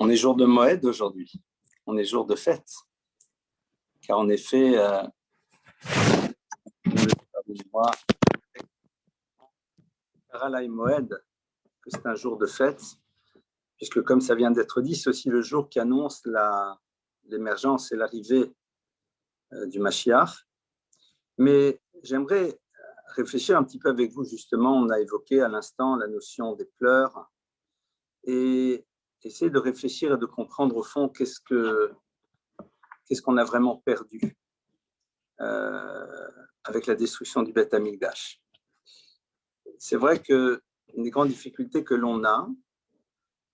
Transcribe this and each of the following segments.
On est jour de Moed aujourd'hui, on est jour de fête, car en effet, moi, Moed, que c'est un jour de fête, puisque comme ça vient d'être dit, c'est aussi le jour qui annonce l'émergence et l'arrivée du Mashiach. Mais j'aimerais réfléchir un petit peu avec vous, justement, on a évoqué à l'instant la notion des pleurs, et essayer de réfléchir et de comprendre au fond qu'est-ce qu'on a vraiment perdu avec la destruction du Beth Amikdash. C'est vrai qu'une des grandes difficultés que l'on a,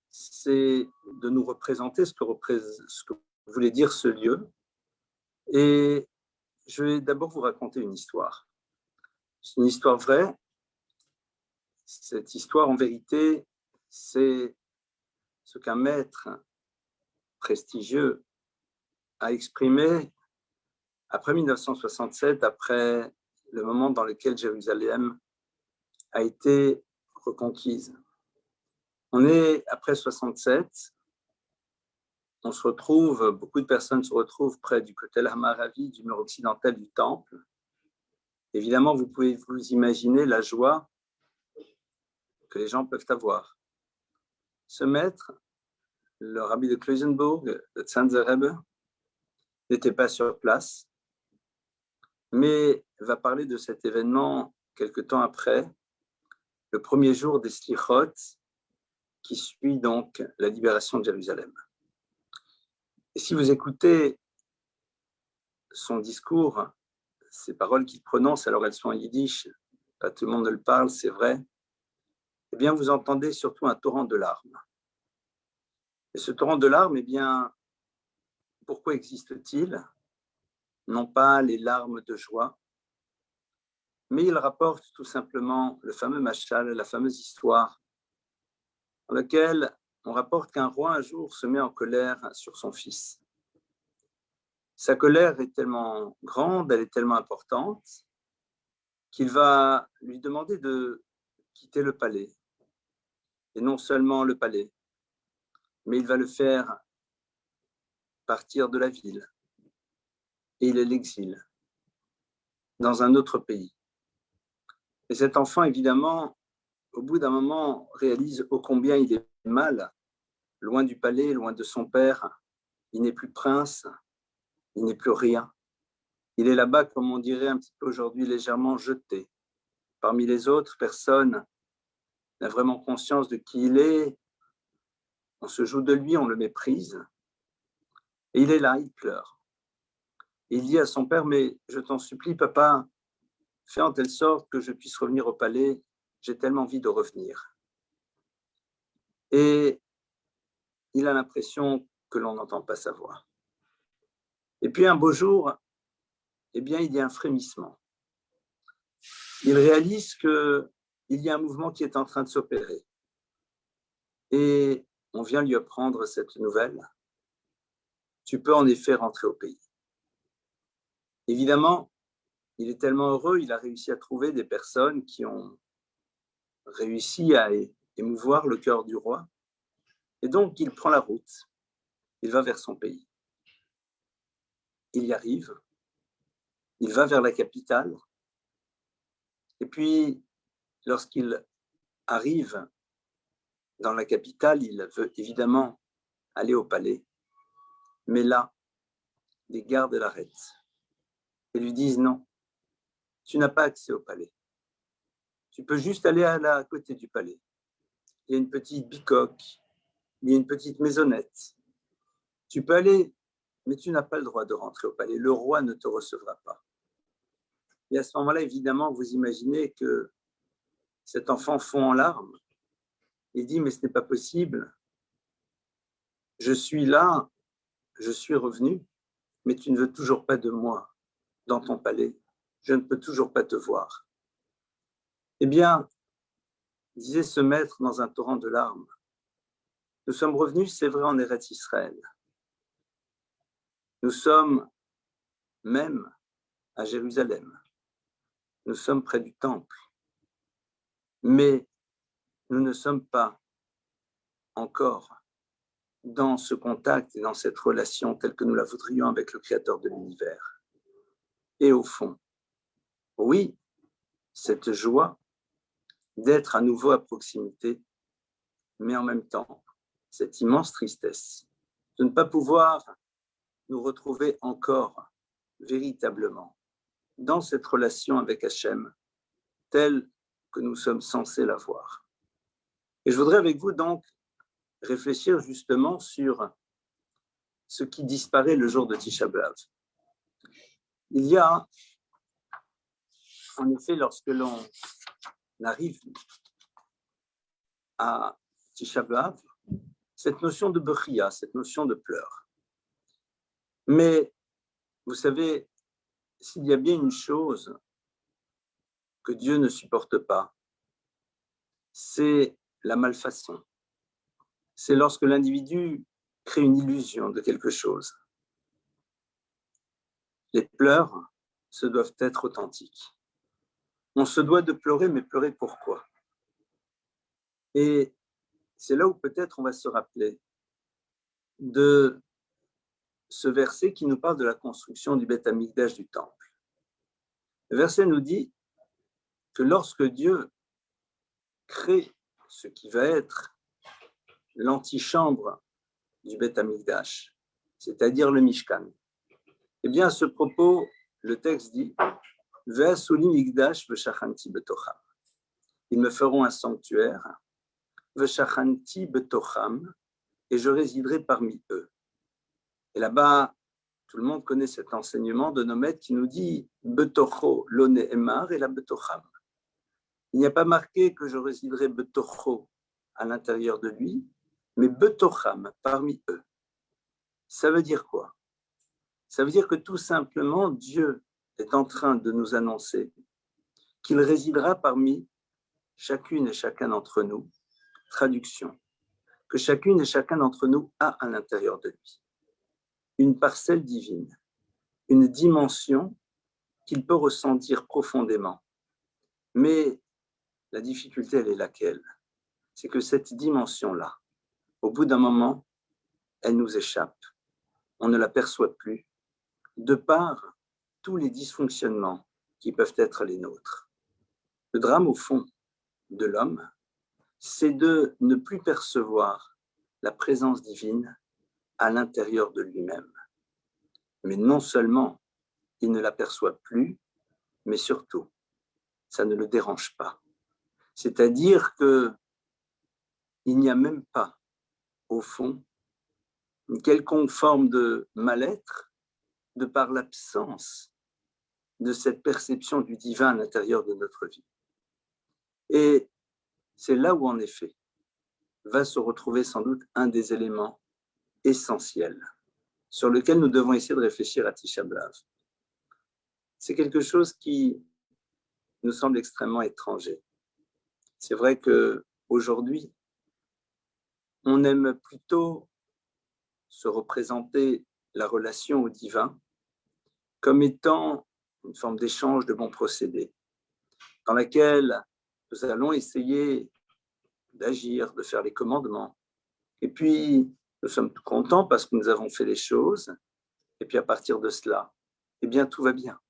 c'est de nous représenter ce que voulait dire ce lieu. Et je vais d'abord vous raconter une histoire. C'est une histoire vraie. Cette histoire, en vérité, c'est ce qu'un maître prestigieux a exprimé après 1967, après le moment dans lequel Jérusalem a été reconquise. On est après 67, on se retrouve, beaucoup de personnes se retrouvent près du Kotel Hamaravi, du mur occidental du temple. Évidemment, vous pouvez vous imaginer la joie que les gens peuvent avoir. Ce maître, le rabbi de Kloisenburg, le Tzanzer Rebbe, n'était pas sur place, mais va parler de cet événement quelque temps après, le premier jour des Slichot, qui suit donc la libération de Jérusalem. Et si vous écoutez son discours, ces paroles qu'il prononce, alors elles sont en yiddish, pas tout le monde ne le parle, c'est vrai, eh bien vous entendez surtout un torrent de larmes. Et ce torrent de larmes, eh bien, pourquoi existe-t-il? Non pas les larmes de joie, mais il rapporte tout simplement le fameux mashal, la fameuse histoire, dans laquelle on rapporte qu'un roi un jour se met en colère sur son fils. Sa colère est tellement grande, elle est tellement importante, qu'il va lui demander de quitter le palais. Et non seulement le palais, mais il va le faire partir de la ville. Et il est l'exil dans un autre pays. Et cet enfant, évidemment, au bout d'un moment, réalise ô combien il est mal, loin du palais, loin de son père. Il n'est plus prince, il n'est plus rien. Il est là-bas, comme on dirait un petit peu aujourd'hui, légèrement jeté. Parmi les autres, personne n'a vraiment conscience de qui il est. On se joue de lui, on le méprise. Et il est là, il pleure. Et il dit à son père, mais je t'en supplie, papa, fais en telle sorte que je puisse revenir au palais. J'ai tellement envie de revenir. Et il a l'impression que l'on n'entend pas sa voix. Et puis un beau jour, eh bien, il y a un frémissement. Il réalise qu'il y a un mouvement qui est en train de s'opérer. Et on vient lui apprendre cette nouvelle. Tu peux en effet rentrer au pays. Évidemment, il est tellement heureux, il a réussi à trouver des personnes qui ont réussi à émouvoir le cœur du roi. Et donc, il prend la route. Il va vers son pays. Il y arrive. Il va vers la capitale. Et puis, lorsqu'il arrive dans la capitale, il veut évidemment aller au palais. Mais là, les gardes l'arrêtent et lui disent non, tu n'as pas accès au palais. Tu peux juste aller à côté du palais. Il y a une petite bicoque, il y a une petite maisonnette. Tu peux aller, mais tu n'as pas le droit de rentrer au palais. Le roi ne te recevra pas. Et à ce moment-là, évidemment, vous imaginez que cet enfant fond en larmes. Il dit, mais ce n'est pas possible. Je suis là, je suis revenu, mais tu ne veux toujours pas de moi dans ton palais. Je ne peux toujours pas te voir. Eh bien, disait ce maître dans un torrent de larmes, nous sommes revenus, c'est vrai, en Eretz Israël. Nous sommes même à Jérusalem. Nous sommes près du temple. Mais nous ne sommes pas encore dans ce contact et dans cette relation telle que nous la voudrions avec le Créateur de l'univers. Et au fond, oui, cette joie d'être à nouveau à proximité, mais en même temps, cette immense tristesse de ne pas pouvoir nous retrouver encore véritablement dans cette relation avec Hachem telle que nous sommes censés l'avoir. Et je voudrais avec vous donc réfléchir justement sur ce qui disparaît le jour de Tisha B'Av. Il y a, en effet, lorsque l'on arrive à Tisha B'Av, cette notion de bechia, cette notion de pleurs. Mais vous savez, s'il y a bien une chose que Dieu ne supporte pas, c'est la malfaçon. C'est lorsque l'individu crée une illusion de quelque chose. Les pleurs se doivent être authentiques. On se doit de pleurer, mais pleurer pourquoi? Et c'est là où peut-être on va se rappeler de ce verset qui nous parle de la construction du Beth Amikdash du temple. Le verset nous dit que lorsque Dieu crée ce qui va être l'antichambre du Beth Amikdash, c'est-à-dire le Mishkan, eh bien à ce propos, le texte dit « Ve'asuli mikdash ve'shachanti betocham » Ils me feront un sanctuaire, ve'shachanti betocham, et je résiderai parmi eux. Et là-bas, tout le monde connaît cet enseignement de nos maîtres qui nous dit Betocho lo ne'emar et la betocham. Il n'y a pas marqué que je résiderai betocho à l'intérieur de lui, mais betocham parmi eux. Ça veut dire quoi? Ça veut dire que tout simplement Dieu est en train de nous annoncer qu'il résidera parmi chacune et chacun d'entre nous. Traduction, que chacune et chacun d'entre nous a à l'intérieur de lui une parcelle divine, une dimension qu'il peut ressentir profondément. Mais la difficulté, elle est laquelle? C'est que cette dimension-là, au bout d'un moment, elle nous échappe. On ne la perçoit plus, de par tous les dysfonctionnements qui peuvent être les nôtres. Le drame, au fond, de l'homme, c'est de ne plus percevoir la présence divine à l'intérieur de lui-même. Mais non seulement il ne l'aperçoit plus, mais surtout, ça ne le dérange pas. C'est-à-dire qu'il n'y a même pas, au fond, une quelconque forme de mal-être de par l'absence de cette perception du divin à l'intérieur de notre vie. Et c'est là où, en effet, va se retrouver sans doute un des éléments essentiels sur lequel nous devons essayer de réfléchir à Tisha B'Av. C'est quelque chose qui nous semble extrêmement étranger. C'est vrai qu'aujourd'hui, on aime plutôt se représenter la relation au divin comme étant une forme d'échange de bons procédés, dans laquelle nous allons essayer d'agir, de faire les commandements. Et puis, nous sommes contents parce que nous avons fait les choses. Et puis, à partir de cela, eh bien, tout va bien.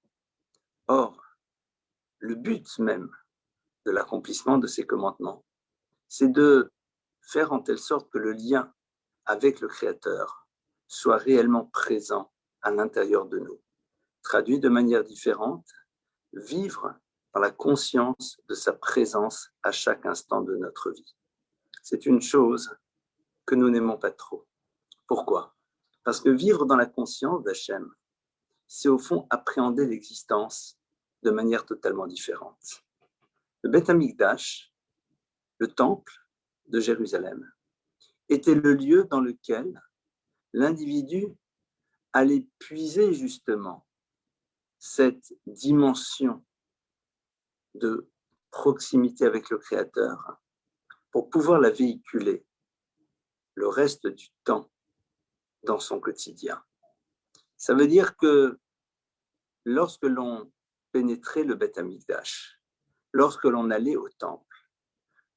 Or, le but même de l'accomplissement de ces commandements, c'est de faire en telle sorte que le lien avec le Créateur soit réellement présent à l'intérieur de nous. Traduit de manière différente, vivre dans la conscience de sa présence à chaque instant de notre vie. C'est une chose que nous n'aimons pas trop. Pourquoi? Parce que vivre dans la conscience d'Hachem, c'est au fond appréhender l'existence de manière totalement différente. Le Beth Amikdash, le temple de Jérusalem, était le lieu dans lequel l'individu allait puiser justement cette dimension de proximité avec le Créateur pour pouvoir la véhiculer le reste du temps dans son quotidien. Ça veut dire que lorsque l'on pénétrait le Beth Amikdash, lorsque l'on allait au temple,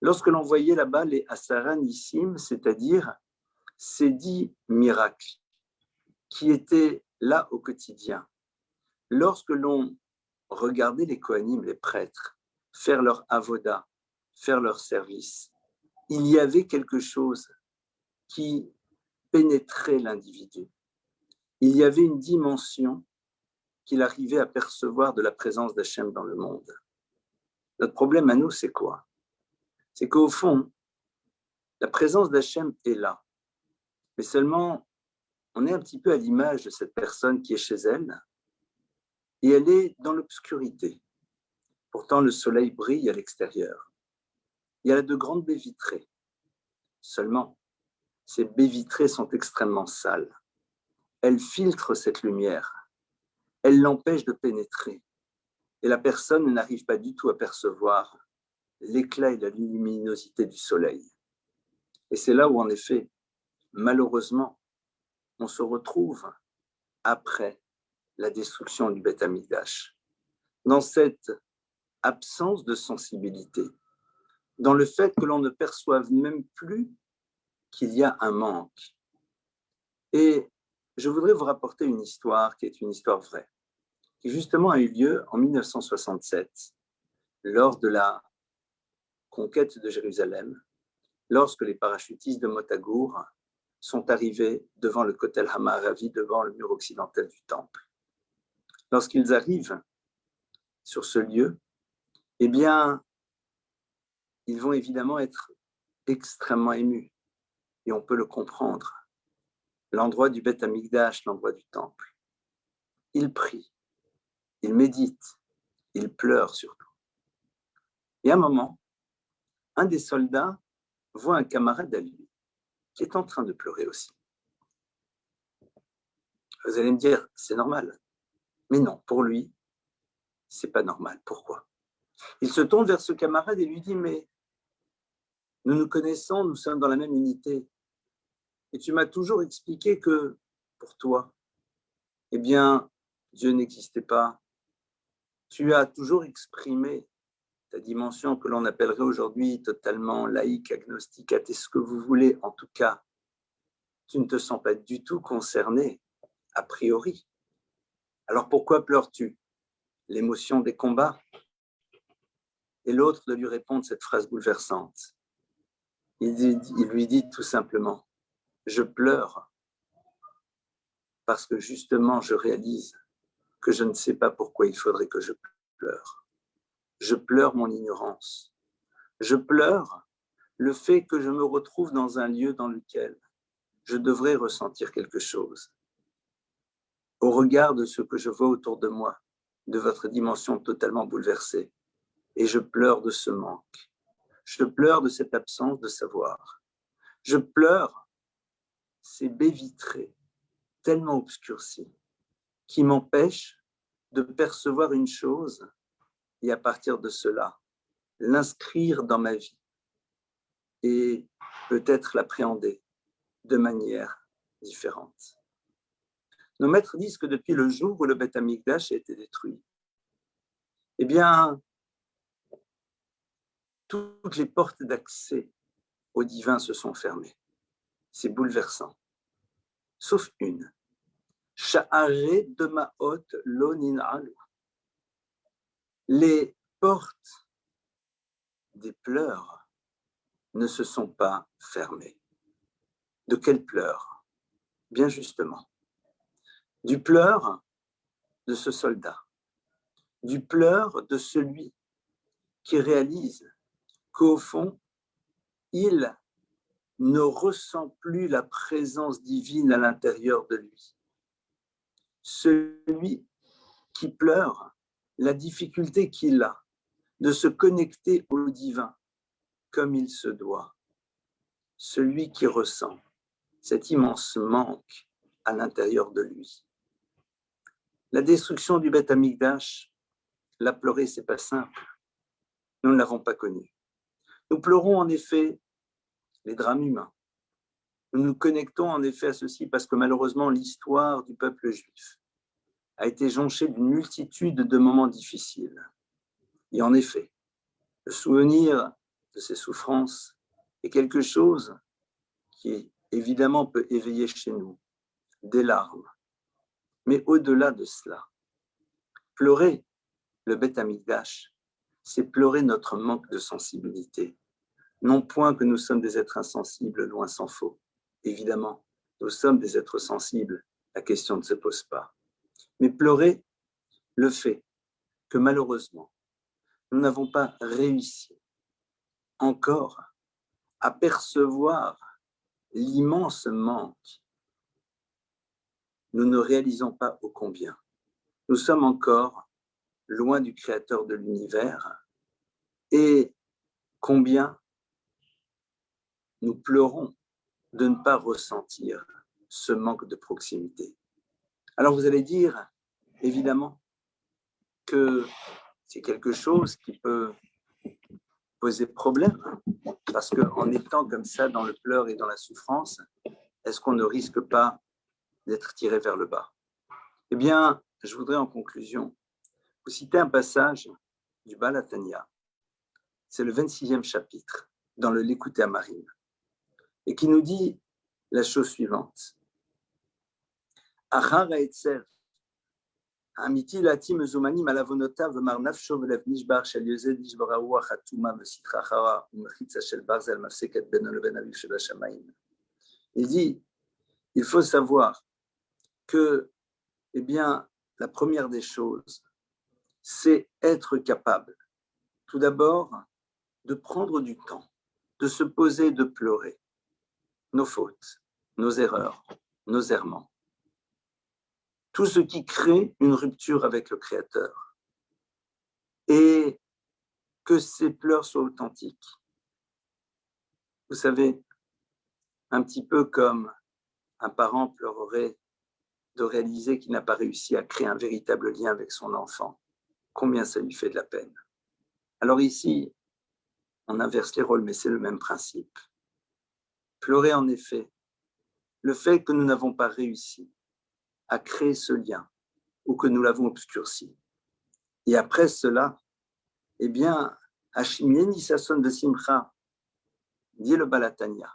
lorsque l'on voyait là-bas les Asara Nissim, c'est-à-dire ces 10 miracles qui étaient là au quotidien, lorsque l'on regardait les Kohanim, les prêtres, faire leur avoda, faire leur service, il y avait quelque chose qui pénétrait l'individu. Il y avait une dimension qu'il arrivait à percevoir de la présence d'Hachem dans le monde. Notre problème à nous, c'est quoi? C'est qu'au fond, la présence d'Hachem est là. Mais seulement, on est un petit peu à l'image de cette personne qui est chez elle et elle est dans l'obscurité. Pourtant, le soleil brille à l'extérieur. Il y a de grandes baies vitrées. Seulement, ces baies vitrées sont extrêmement sales. Elles filtrent cette lumière. Elles l'empêchent de pénétrer. Et la personne n'arrive pas du tout à percevoir l'éclat et la luminosité du soleil. Et c'est là où, en effet, malheureusement, on se retrouve après la destruction du Beth Amikdash, dans cette absence de sensibilité, dans le fait que l'on ne perçoive même plus qu'il y a un manque. Et je voudrais vous rapporter une histoire qui est une histoire vraie, qui justement a eu lieu en 1967, lors de la conquête de Jérusalem, lorsque les parachutistes de Motagour sont arrivés devant le Kotel Hamaravi, devant le mur occidental du temple. Lorsqu'ils arrivent sur ce lieu, eh bien, ils vont évidemment être extrêmement émus, et on peut le comprendre. L'endroit du Beth Amikdash, l'endroit du temple. Ils prient, ils méditent, ils pleurent surtout. Et à un moment, un des soldats voit un camarade à lui qui est en train de pleurer aussi. Vous allez me dire, c'est normal. Mais non, pour lui, c'est pas normal. Pourquoi? Il se tourne vers ce camarade et lui dit, mais nous nous connaissons, nous sommes dans la même unité. Et tu m'as toujours expliqué que, pour toi, eh bien, Dieu n'existait pas. Tu as toujours exprimé ta dimension que l'on appellerait aujourd'hui totalement laïque, agnostique, athée, ce que vous voulez. En tout cas, tu ne te sens pas du tout concerné, a priori. Alors pourquoi pleures-tu? L'émotion des combats? Et l'autre de lui répondre cette phrase bouleversante. Il lui dit tout simplement, je pleure parce que justement je réalise que je ne sais pas pourquoi il faudrait que je pleure. Je pleure mon ignorance. Je pleure le fait que je me retrouve dans un lieu dans lequel je devrais ressentir quelque chose. Au regard de ce que je vois autour de moi, de votre dimension totalement bouleversée, et je pleure de ce manque. Je pleure de cette absence de savoir. Je pleure ces baies vitrées tellement obscurcies qui m'empêchent de percevoir une chose et à partir de cela, l'inscrire dans ma vie et peut-être l'appréhender de manière différente. Nos maîtres disent que depuis le jour où le Beth Amikdash a été détruit, eh bien, toutes les portes d'accès au divin se sont fermées. C'est bouleversant. Sauf une. Sha'are dema'ot lo nin'alu. Les portes des pleurs ne se sont pas fermées. De quels pleurs? Bien justement, du pleur de ce soldat, du pleur de celui qui réalise qu'au fond, il ne ressent plus la présence divine à l'intérieur de lui. Celui qui pleure la difficulté qu'il a de se connecter au divin comme il se doit. Celui qui ressent cet immense manque à l'intérieur de lui. La destruction du Beth Amikdash, la pleurer, c'est pas simple. Nous ne l'avons pas connue. Nous pleurons en effet les drames humains. Nous nous connectons en effet à ceci parce que malheureusement l'histoire du peuple juif a été jonchée d'une multitude de moments difficiles. Et en effet, le souvenir de ces souffrances est quelque chose qui évidemment, peut éveiller chez nous des larmes. Mais au-delà de cela, pleurer le Beth Amikdash, c'est pleurer notre manque de sensibilité. Non point que nous sommes des êtres insensibles, loin s'en faut. Évidemment, nous sommes des êtres sensibles, la question ne se pose pas. Mais pleurer le fait que malheureusement, nous n'avons pas réussi encore à percevoir l'immense manque. Nous ne réalisons pas ô combien. Nous sommes encore loin du Créateur de l'univers et combien nous pleurons de ne pas ressentir ce manque de proximité. Alors vous allez dire, évidemment, que c'est quelque chose qui peut poser problème, parce qu'en étant comme ça dans le pleur et dans la souffrance, est-ce qu'on ne risque pas d'être tiré vers le bas? Eh bien, je voudrais en conclusion vous citer un passage du Baal HaTanya. C'est le 26e chapitre, dans le Likutei Amarim, et qui nous dit la chose suivante. Achar ha'etzer, amiti lati mezumanim alavonota v'mar nafsho v'lev nishbar shel yozed nishbara ruach hatuma v'sitra chara u'mechitza shel barzel mafseket beno leben aviv shel hashamayim. Il dit, il faut savoir que, eh bien, la première des choses, c'est être capable, tout d'abord, de prendre du temps, de se poser, de pleurer nos fautes, nos erreurs, nos errements. Tout ce qui crée une rupture avec le Créateur. Et que ces pleurs soient authentiques. Vous savez, un petit peu comme un parent pleurerait de réaliser qu'il n'a pas réussi à créer un véritable lien avec son enfant. Combien ça lui fait de la peine. Alors ici, on inverse les rôles, mais c'est le même principe. Pleurer en effet, le fait que nous n'avons pas réussi à créer ce lien ou que nous l'avons obscurci. Et après cela, eh bien, Hashimieni Sasson de Simcha, dit le Baal HaTanya,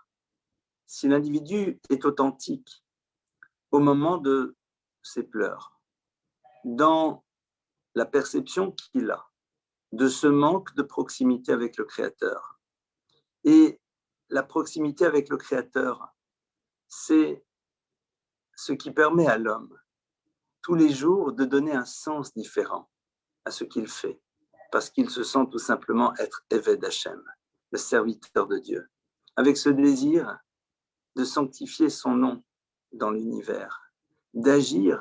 si l'individu est authentique au moment de ses pleurs, dans la perception qu'il a de ce manque de proximité avec le Créateur, et la proximité avec le Créateur, c'est ce qui permet à l'homme, tous les jours, de donner un sens différent à ce qu'il fait, parce qu'il se sent tout simplement être Eved Hashem, le serviteur de Dieu, avec ce désir de sanctifier son nom dans l'univers, d'agir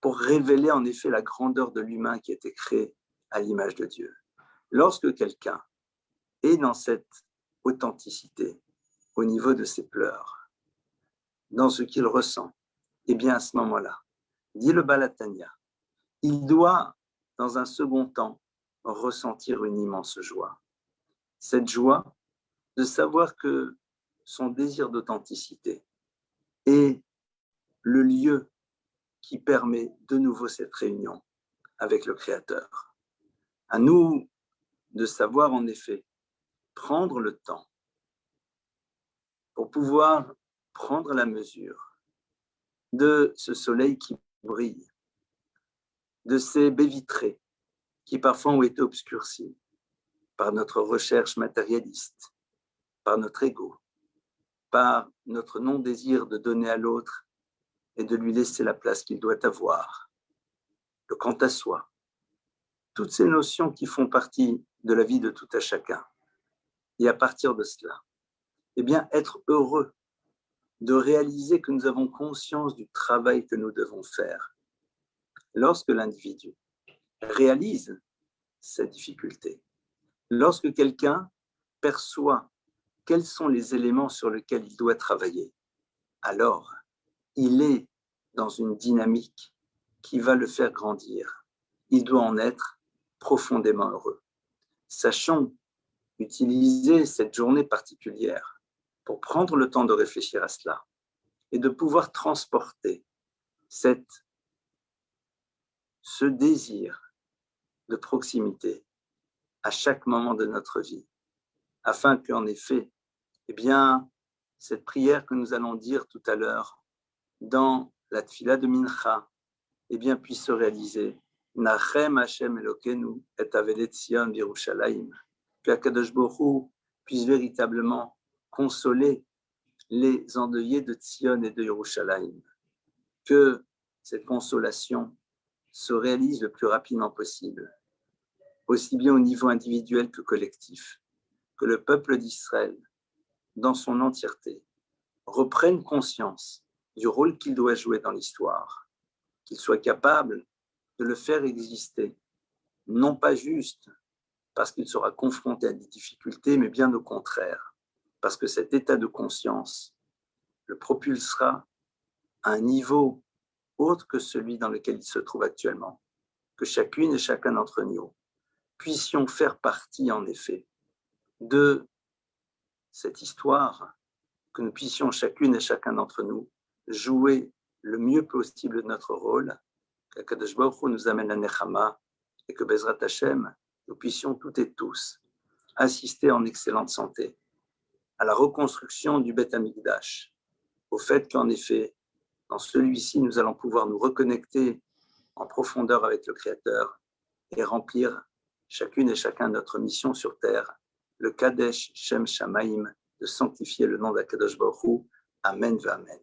pour révéler en effet la grandeur de l'humain qui a été créé à l'image de Dieu. Lorsque quelqu'un est dans cette authenticité, au niveau de ses pleurs, dans ce qu'il ressent, eh bien à ce moment-là, dit le Baal HaTanya, il doit, dans un second temps, ressentir une immense joie. Cette joie de savoir que son désir d'authenticité est le lieu qui permet de nouveau cette réunion avec le Créateur. À nous de savoir en effet prendre le temps pour pouvoir prendre la mesure de ce soleil qui brille, de ces baies vitrées qui parfois ont été obscurcies par notre recherche matérialiste, par notre ego, par notre non-désir de donner à l'autre et de lui laisser la place qu'il doit avoir, le quant à soi, toutes ces notions qui font partie de la vie de tout à chacun. Et à partir de cela, eh bien, être heureux de réaliser que nous avons conscience du travail que nous devons faire. Lorsque l'individu réalise cette difficulté, lorsque quelqu'un perçoit quels sont les éléments sur lesquels il doit travailler, alors il est dans une dynamique qui va le faire grandir. Il doit en être profondément heureux. Sachons utiliser cette journée particulière pour prendre le temps de réfléchir à cela et de pouvoir transporter ce désir de proximité à chaque moment de notre vie, afin qu'en effet, eh bien, cette prière que nous allons dire tout à l'heure dans la tfila de Mincha, eh bien, puisse se réaliser. Nachem Hashem Elokeinu et Avelet Sion Yerushalayim. Que Akadosh Baruch Hu puisse véritablement consoler les endeuillés de Tzion et de Yerushalayim. Que cette consolation se réalise le plus rapidement possible, aussi bien au niveau individuel que collectif. Que le peuple d'Israël, dans son entièreté, reprenne conscience du rôle qu'il doit jouer dans l'histoire, qu'il soit capable de le faire exister, non pas juste parce qu'il sera confronté à des difficultés, mais bien au contraire, parce que cet état de conscience le propulsera à un niveau autre que celui dans lequel il se trouve actuellement. Que chacune et chacun d'entre nous puissions faire partie, en effet, de cette histoire, que nous puissions chacune et chacun d'entre nous jouer le mieux possible notre rôle, qu'Akadosh Baruch Hu nous amène à Nechama et que Bezrat Hashem, nous puissions toutes et tous assister en excellente santé à la reconstruction du Beth Amikdash, au fait qu'en effet, dans celui-ci, nous allons pouvoir nous reconnecter en profondeur avec le Créateur et remplir chacune et chacun notre mission sur terre, le Kadesh Shem Shamaim, de sanctifier le nom d'Akadosh Baruch Hu. Amen, Amen.